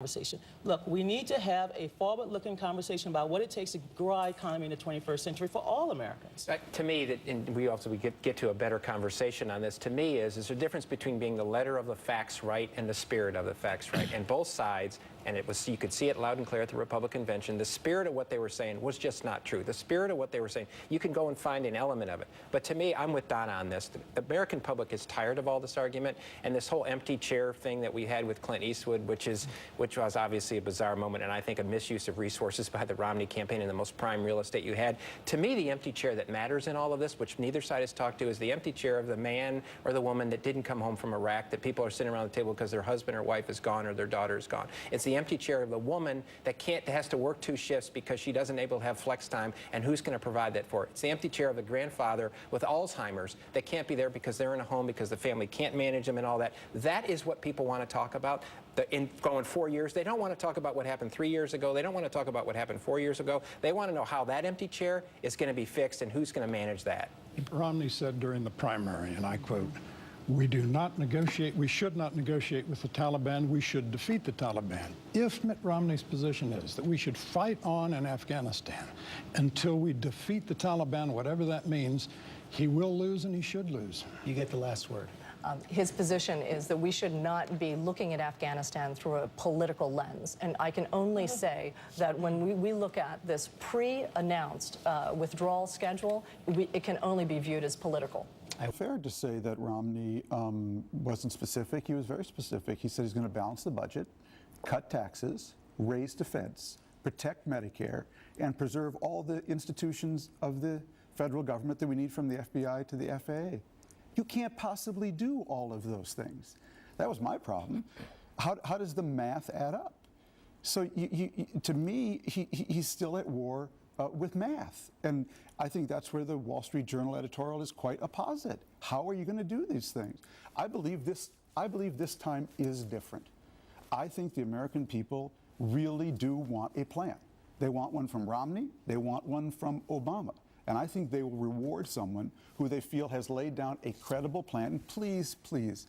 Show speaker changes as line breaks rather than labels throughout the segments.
conversation. Look, we need to have a forward-looking conversation about what it takes to grow our economy in the 21st century for all Americans.
To me, and we get to a better conversation on this, to me is a difference between being the letter of the facts right and the spirit of the facts right. And both sides, and you could see it loud and clear at the Republican convention, the spirit of what they were saying was just not true. The spirit of what they were saying, you can go and find an element of it. But to me, I'm with Donna on this. The American public is tired of all this argument, and this whole empty chair thing that we had with Clint Eastwood, which was obviously a bizarre moment, and I think a misuse of resources by the Romney campaign and the most prime real estate you had. To me, the empty chair that matters in all of this, which neither side has talked to, is the empty chair of the man or the woman that didn't come home from Iraq, that people are sitting around the table because their husband or wife is gone or their daughter is gone. It's the empty chair of the woman that has to work 2 shifts because she doesn't able to have flex time, and who's going to provide that for her? It's the empty chair of the grandfather with Alzheimer's that can't be there because they're in a home because the family can't manage them and all that. That is what people want to talk about. In going 4 years, they don't want to talk about what happened 3 years ago. They don't want to talk about what happened 4 years ago. They want to know how that empty chair is going to be fixed and who's going to manage that.
Romney said during the primary, and I quote, we should not negotiate with the Taliban, we should defeat the Taliban. If Mitt Romney's position is that we should fight on in Afghanistan until we defeat the Taliban, whatever that means, he will lose and he should lose.
You get the last word.
His position is that we should not be looking at Afghanistan through a political lens. And I can only say that when we look at this pre-announced withdrawal schedule, it can only be viewed as political.
Fair to say that Romney wasn't specific. He was very specific. He said he's going to balance the budget, cut taxes, raise defense, protect Medicare, and preserve all the institutions of the federal government that we need, from the FBI to the FAA. You can't possibly do all of those things. That was my problem. How does the math add up? So to me, he's still at war with math. And I think that's where the Wall Street Journal editorial is quite opposite. How are you going to do these things? I believe this time is different. I think the American people really do want a plan. They want one from Romney. They want one from Obama. And I think they will reward someone who they feel has laid down a credible plan. And please, please,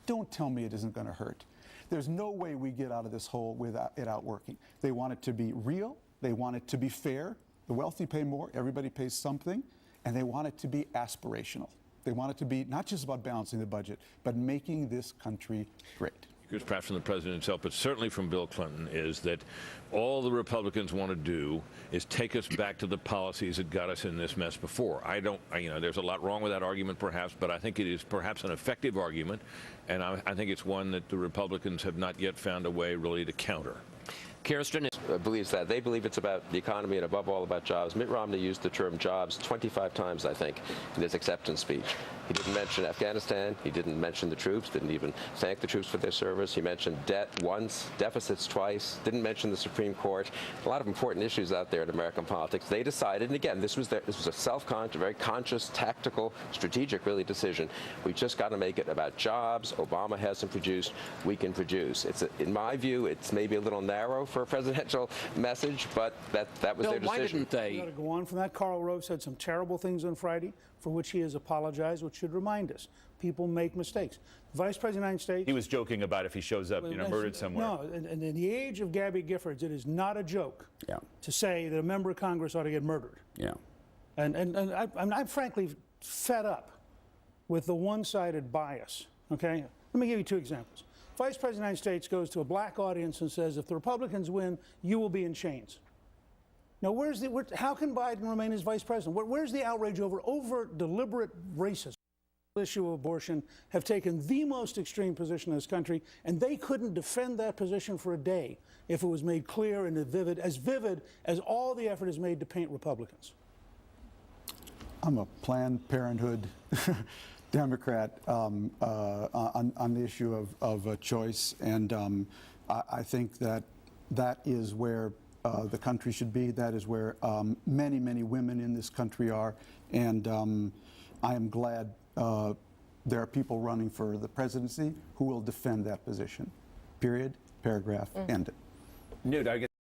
don't tell me it isn't going to hurt. There's no way we get out of this hole without it working. They want it to be real. They want it to be fair. The wealthy pay more. Everybody pays something. And they want it to be aspirational. They want it to be not just about balancing the budget, but making this country great.
Perhaps from the president himself, but certainly from Bill Clinton, is that all the Republicans want to do is take us back to the policies that got us in this mess before. There's a lot wrong with that argument, perhaps, but I think it is perhaps an effective argument, and I think it's one that the Republicans have not yet found a way really to counter.
Kirsten believes that. They believe it's about the economy and above all about jobs. Mitt Romney used the term jobs 25 times, I think, in his acceptance speech. He didn't mention Afghanistan. He didn't mention the troops, didn't even thank the troops for their service. He mentioned debt once, deficits twice, didn't mention the Supreme Court. A lot of important issues out there in American politics. They decided, and again, this was a self-conscious, very conscious, tactical, strategic, really, decision. We just got to make it about jobs. Obama hasn't produced. We can produce. In my view, it's maybe a little narrow for a presidential message, but that was their decision.
Why didn't they?
You got to go on from that. Karl Rove said some terrible things on Friday, for which he has apologized, which should remind us. People make mistakes. Vice President of the United States... He
was joking about if he shows up, murdered somewhere.
No, and in the age of Gabby Giffords, it is not a joke to say that a member of Congress ought to get murdered.
Yeah.
And I'm frankly fed up with the one-sided bias, okay? Let me give you 2 examples. Vice President of the United States goes to a black audience and says, if the Republicans win, you will be in chains. Now, how can Biden remain as vice president? Where's the outrage over deliberate racism? The issue of abortion have taken the most extreme position in this country, and they couldn't defend that position for a day if it was made clear and vivid as all the effort is made to paint Republicans.
I'm a Planned Parenthood Democrat on the issue of choice, and I think that is where the country should be. That is where many, many women in this country are, and I am glad there are people running for the presidency who will defend that position. Period. Paragraph. End it.
Newt, I guess